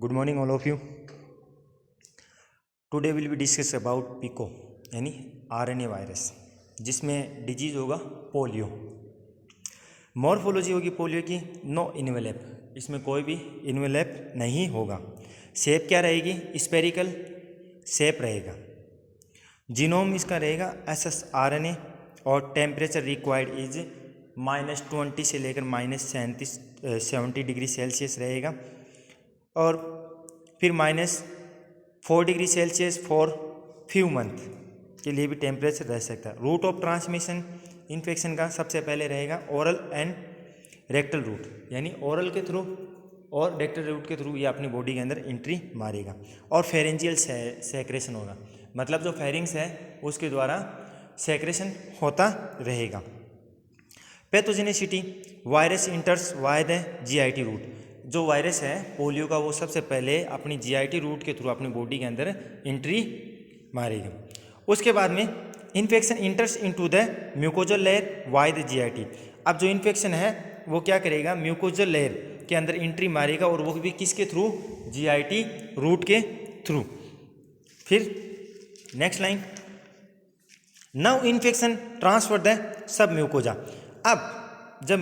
Good morning all of you. Today will be discuss about pico यानी RNA virus, जिसमें disease होगा polio. Morphology होगी polio की no envelope, इसमें कोई भी इन्वेलप नहीं होगा। शेप क्या रहेगी? स्पेरिकल शेप रहेगा। जीनोम इसका रहेगा SS-RNA और टेम्परेचर रिक्वायर्ड इज -20 से लेकर -70 डिग्री सेल्सियस रहेगा और फिर -4 degree Celsius for few month के लिए भी टेम्परेचर रह सकता है। रूट ऑफ ट्रांसमिशन इन्फेक्शन का सबसे पहले रहेगा ओरल एंड रेक्टल रूट, यानी ओरल के थ्रू और रेक्टल रूट के थ्रू ये अपनी बॉडी के अंदर एंट्री मारेगा। और फेरेंजियल सेक्रेशन होगा, मतलब जो फेरिंग्स है उसके द्वारा सेक्रेशन होता रहेगा। Pathogenicity, virus enters via the GIT route. जो वायरस है पोलियो का वो सबसे पहले अपनी GIT रूट के थ्रू अपनी बॉडी के अंदर एंट्री मारेगा। उसके बाद में infection enters into the mucosal layer via the GIT। अब जो इन्फेक्शन है वो क्या करेगा? म्यूकोजल लेयर के अंदर एंट्री मारेगा और वो भी किसके थ्रू? GIT रूट के थ्रू। फिर next line, now infection transfer the sub mucosa. अब जब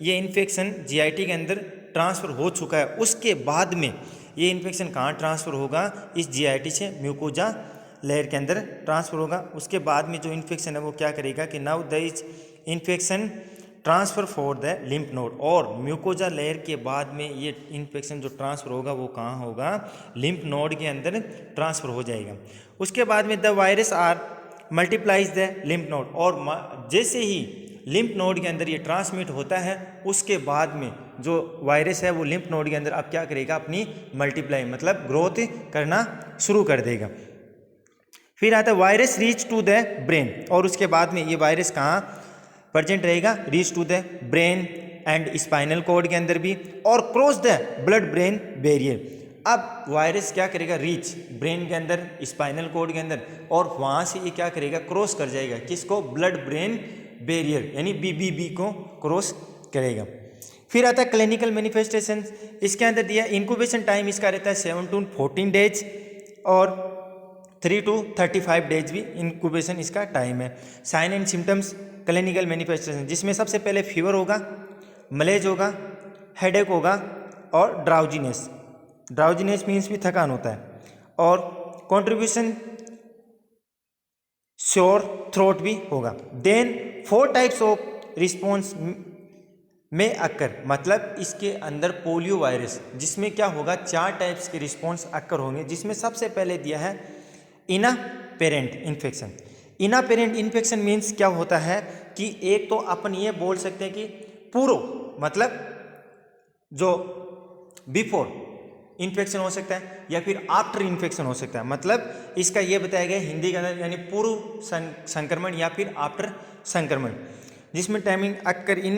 ये इन्फेक्शन GIT के अंदर ट्रांसफ़र हो चुका है, उसके बाद में ये इन्फेक्शन कहाँ ट्रांसफ़र होगा? इस GIT से म्यूकोजा लेयर के अंदर ट्रांसफ़र होगा। उसके बाद में जो इन्फेक्शन है वो क्या करेगा कि now the is infection transfer for the lymph node. और म्यूकोजा लेयर के बाद में ये इन्फेक्शन जो ट्रांसफ़र होगा वो कहाँ होगा? लिम्फ नोड के अंदर ट्रांसफ़र हो जाएगा। उसके बाद में the virus are multiplies the lymph node, और जैसे ही लिम्फ नोड के अंदर ये ट्रांसमिट होता है उसके बाद में जो वायरस है वो लिम्फ नोड के अंदर अब क्या करेगा? अपनी मल्टीप्लाई मतलब ग्रोथ करना शुरू कर देगा। फिर आता है virus reach to the brain, और उसके बाद में ये वायरस कहाँ प्रेजेंट रहेगा? Reach to the brain and spinal cord के अंदर भी, और cross the blood brain barrier. अब वायरस क्या करेगा? रीच ब्रेन के अंदर, स्पाइनल कॉर्ड के अंदर, और वहाँ से ये क्या करेगा? क्रॉस कर जाएगा किसको? ब्लड ब्रेन बैरियर यानी BBB को क्रॉस करेगा। फिर आता है क्लिनिकल मैनिफेस्टेशन, इसके अंदर दिया इंक्यूबेशन टाइम इसका रहता है 7 to 14 डेज और 3 to 35 डेज भी इंक्यूबेशन इसका टाइम है। Sign and symptoms clinical manifestation, जिसमें सबसे पहले फीवर होगा, मलेज होगा, हेडेक होगा और ड्राउजीनेस। ड्राउजीनेस मीन्स भी थकान होता है, और कॉन्ट्रीब्यूशन श्योर थ्रोट भी होगा। देन 4 टाइप्स ऑफ रिस्पॉन्स में अक्कर, मतलब इसके अंदर पोलियो वायरस जिसमें क्या होगा? 4 टाइप्स के रिस्पॉन्स अक्कर होंगे, जिसमें सबसे पहले दिया है इनापेरेंट इन्फेक्शन। इनापेरेंट इन्फेक्शन मीन्स क्या होता है कि एक तो अपन ये बोल सकते हैं कि पूर्व मतलब जो बिफोर इन्फेक्शन हो सकता है या फिर आफ्टर इन्फेक्शन हो सकता है। मतलब इसका ये बताया गया हिंदी के अंदर, यानी पूर्व संक्रमण या फिर आफ्टर संक्रमण, जिसमें टाइमिंग अक्कर इन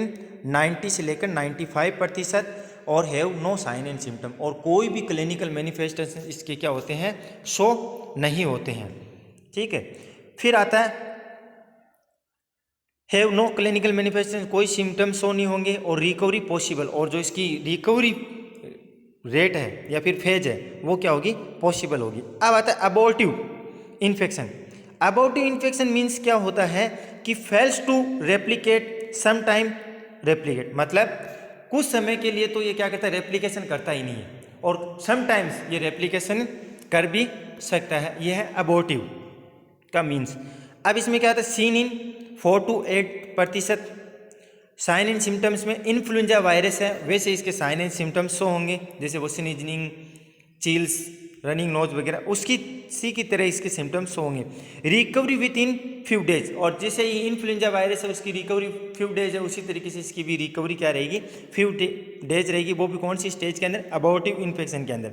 90 से लेकर 95% और have no sign and symptom, और कोई भी क्लिनिकल मैनिफेस्टेशन इसके क्या होते हैं? शो नहीं होते हैं। ठीक है। फिर आता है हैव नो क्लिनिकल मैनिफेस्टेशन, कोई सिम्टम शो नहीं होंगे, और रिकवरी पॉसिबल, और जो इसकी रिकवरी रेट है या फिर फेज है वो क्या होगी? पॉसिबल होगी। अब आता है abortive infection. Abortive infection means क्या होता है कि fails to replicate some time replicate, मतलब कुछ समय के लिए तो ये क्या करता है? रेप्लिकेशन करता ही नहीं है, और समटाइम्स ये रेप्लिकेशन कर भी सकता है। यह है अबॉर्टिव का मीन्स। अब इसमें क्या होता है? Seen in 4 to 8%। Sign and symptoms में इन्फ्लुएंजा वायरस है वैसे इसके साइन एंड सिम्टम्स शो होंगे, जैसे वो स्नीजिंग, चिल्स, रनिंग नोज वगैरह, उसकी सी की तरह इसके सिम्टम्स शो होंगे। Recovery with in few days, और जैसे ही इन्फ्लुएंजा वायरस है उसकी रिकवरी फ्यू डेज है, उसी तरीके से इसकी भी रिकवरी क्या रहेगी? फ्यू डेज रहेगी। वो भी कौन सी स्टेज के अंदर? अबॉर्टिव इन्फेक्शन के अंदर।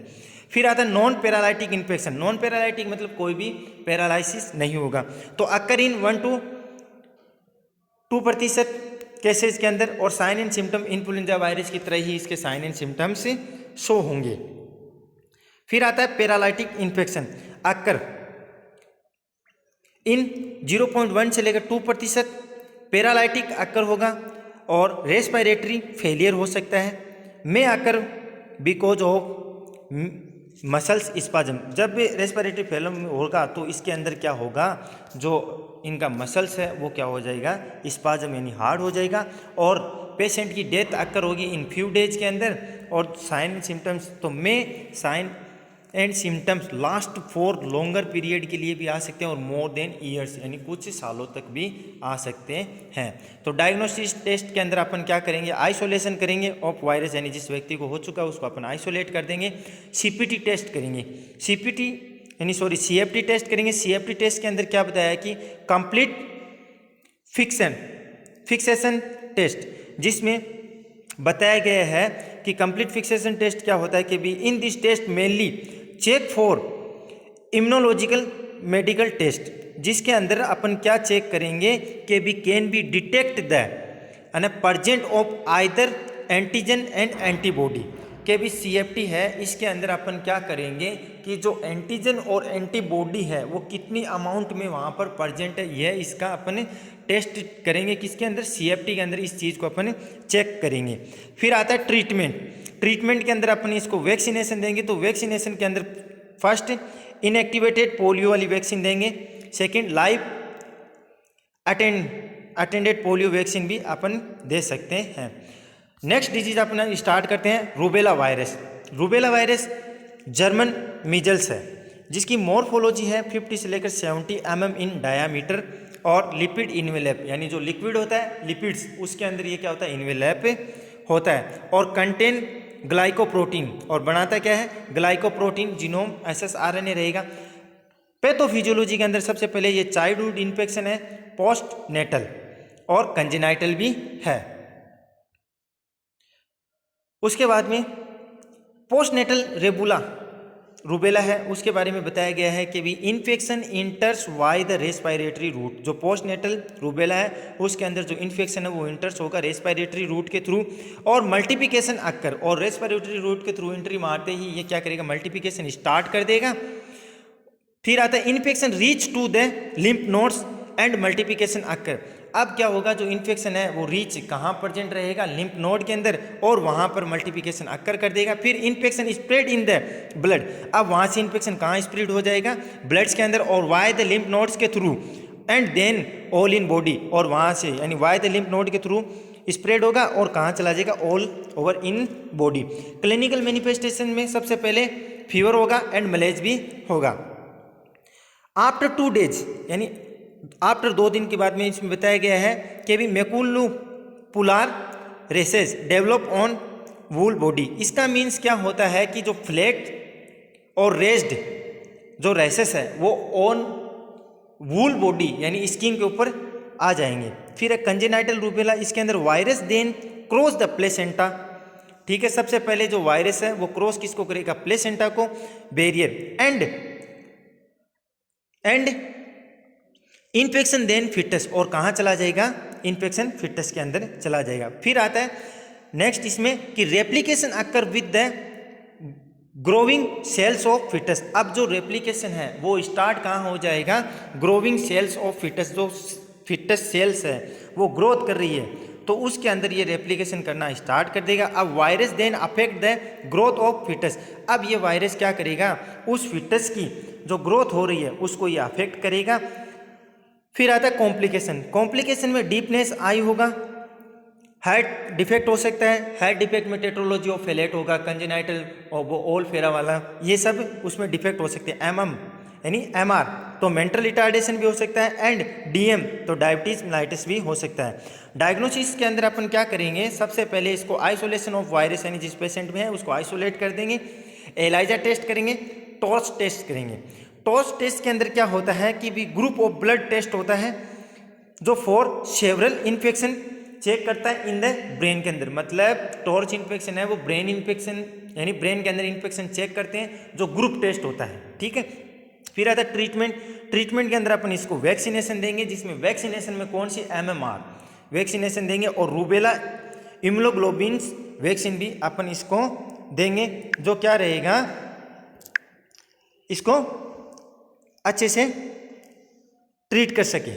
फिर आता है non paralytic infection. Non paralytic मतलब कोई भी पैरालाइसिस नहीं होगा, तो अक्कर इन 1 to 2% केसेस के अंदर, और sign and symptom influenza virus की तरह ही इसके साइन एंड सिम्टम्स शो होंगे। फिर आता है पैरालाइटिक इन्फेक्शन, अक्कर इन 0.1 से लेकर 2% पैरालाइटिक अक्कर होगा, और रेस्पिरेटरी फेलियर हो सकता है। में occur because of muscles spasm, जब भी रेस्पिरेटरी फेलम होगा तो इसके अंदर क्या होगा, जो इनका मसल्स है वो क्या हो जाएगा, स्पाजम यानी हार्ड हो जाएगा और पेशेंट की डेथ अक्कर होगी इन फ्यू डेज के अंदर। और साइन सिम्टम्स तो sign and symptoms last for longer period के लिए भी आ सकते हैं और मोर देन ईयर्स यानी कुछ सालों तक भी आ सकते हैं। तो डायग्नोस्टिक टेस्ट के अंदर अपन क्या करेंगे, आइसोलेशन करेंगे ऑफ वायरस, यानी जिस व्यक्ति को हो चुका है उसको अपन आइसोलेट कर देंगे। सीपीटी टेस्ट करेंगे, सीएफटी टेस्ट करेंगे। सीएफटी टेस्ट के अंदर क्या बताया कि कंप्लीट फिक्सेशन टेस्ट, जिसमें बताया गया है कि कंप्लीट फिक्सेशन टेस्ट क्या होता है कि भी in this test mainly check for immunological medical test, जिसके अंदर अपन क्या चेक करेंगे कि भी can be detect the present of either antigen and antibody. के भी सीएफटी है, इसके अंदर अपन क्या करेंगे कि जो एंटीजन और एंटीबॉडी है वो कितनी अमाउंट में वहाँ पर प्रेजेंट है, यह इसका अपन टेस्ट करेंगे। किसके अंदर, सीएफटी के अंदर इस चीज़ को अपन चेक करेंगे। फिर आता है ट्रीटमेंट के अंदर अपन इसको वैक्सीनेशन देंगे। तो वैक्सीनेशन के अंदर फर्स्ट इनएक्टिवेटेड पोलियो वाली वैक्सीन देंगे, second live attended polio vaccine भी अपन दे सकते हैं। नेक्स्ट डिजीज अपना स्टार्ट करते हैं, rubella virus. Rubella virus German measles है, जिसकी मॉर्फोलॉजी है 50 से लेकर 70 mm इन डायामीटर और लिपिड इन्वेलप, यानी जो लिक्विड होता है लिपिड्स उसके अंदर ये क्या होता है, इन्वेलप होता है और कंटेन ग्लाइकोप्रोटीन, और बनाता क्या है, ग्लाइकोप्रोटीन। जीनोम SSRNA रहेगा। पैथोफिजियोलॉजी के अंदर सबसे पहले ये चाइल्डहुड इन्फेक्शन है, पोस्ट नेटल और कंजेनाइटल भी है। उसके बाद में पोस्ट नेटल रूबेला है, उसके बारे में बताया गया है कि भी infection enters via the respiratory route. जो पोस्ट नेटल रूबेला है उसके अंदर जो इन्फेक्शन है वो इंटर्स होगा रेस्पिरेटरी रूट के थ्रू और मल्टीप्लिकेशन अक्कर, और रेस्पिरेटरी रूट के थ्रू एंट्री मारते ही ये क्या करेगा, मल्टीप्लिकेशन स्टार्ट कर देगा। फिर आता है infection reach to the lymph nodes and multiplication occur. अब क्या होगा, जो इन्फेक्शन है वो रीच कहाँ प्रेजेंट रहेगा, लिम्फ नोड के अंदर, और वहाँ पर मल्टीप्लिकेशन अक्कर कर देगा। फिर infection spread in the blood. अब वहाँ से इन्फेक्शन कहाँ स्प्रेड हो जाएगा, ब्लड्स के अंदर और वाई द लिम्फ नोड्स के through and then all in body, और वहाँ से यानी वाई द लिम्फ नोड के थ्रू स्प्रेड होगा और कहाँ चला जाएगा, all over in body. Clinical manifestation में सबसे पहले फीवर होगा एंड मलेज भी होगा। आफ्टर 2 days यानी आफ्टर 2 दिन के बाद में इसमें बताया गया है कि भी maculopapular rashes develop on whole body. इसका मीन्स क्या होता है कि जो फ्लैट और रेस्ड जो रेसेस है वो ऑन वूल बॉडी यानी स्किन के ऊपर आ जाएंगे। फिर है कंजेनाइटल रूबेला, इसके अंदर virus then cross the placenta. ठीक है, सबसे पहले जो वायरस है वो क्रॉस किसको करेगा, प्लेसेंटा को, barrier and infection then fetus, और कहाँ चला जाएगा, इन्फेक्शन फिटस के अंदर चला जाएगा। फिर आता है नेक्स्ट इसमें कि replication occur with the growing cells of fetus. अब जो रेप्लिकेशन है वो स्टार्ट कहाँ हो जाएगा, ग्रोविंग सेल्स ऑफ फिटस। जो फिटस सेल्स है वो ग्रोथ कर रही है तो उसके अंदर ये रेप्लिकेशन करना स्टार्ट कर देगा। अब virus then affect the growth of fetus. अब ये वायरस क्या करेगा, उस फिटस की जो ग्रोथ हो रही है उसको ये अफेक्ट करेगा। फिर आता है कॉम्प्लिकेशन में डीपनेस आई होगा, हार्ट डिफेक्ट हो सकता है, हार्ट डिफेक्ट में टेट्रोलॉजी ऑफ फेलेट होगा, कंजेनाइटल और वो ओल फेरा वाला, ये सब उसमें डिफेक्ट हो सकते हैं। MM यानी MR तो मेंटल रिटार्डेशन भी हो सकता है, एंड DM तो डायबिटीज मेलाइटिस भी हो सकता है। डायग्नोसिस के अंदर अपन क्या करेंगे, सबसे पहले इसको आइसोलेशन ऑफ वायरस यानी जिस पेशेंट में है उसको आइसोलेट कर देंगे, एलाइजा टेस्ट करेंगे, टॉर्च टेस्ट करेंगे। टॉर्च टेस्ट के अंदर क्या होता है कि भी ग्रुप ऑफ ब्लड टेस्ट होता है जो फॉर सेवरल इन्फेक्शन चेक करता है इन द ब्रेन के अंदर। मतलब टॉर्च इन्फेक्शन है वो ब्रेन इन्फेक्शन यानी ब्रेन के अंदर इन्फेक्शन चेक करते हैं, जो ग्रुप टेस्ट होता है। ठीक है, फिर आता है ट्रीटमेंट के अंदर अपन इसको वैक्सीनेशन देंगे, जिसमें वैक्सीनेशन में कौन सी MMR वैक्सीनेशन देंगे और रूबेला इम्यूनोग्लोबिन्स वैक्सीन भी अपन इसको देंगे, जो क्या रहेगा, इसको अच्छे से ट्रीट कर सके।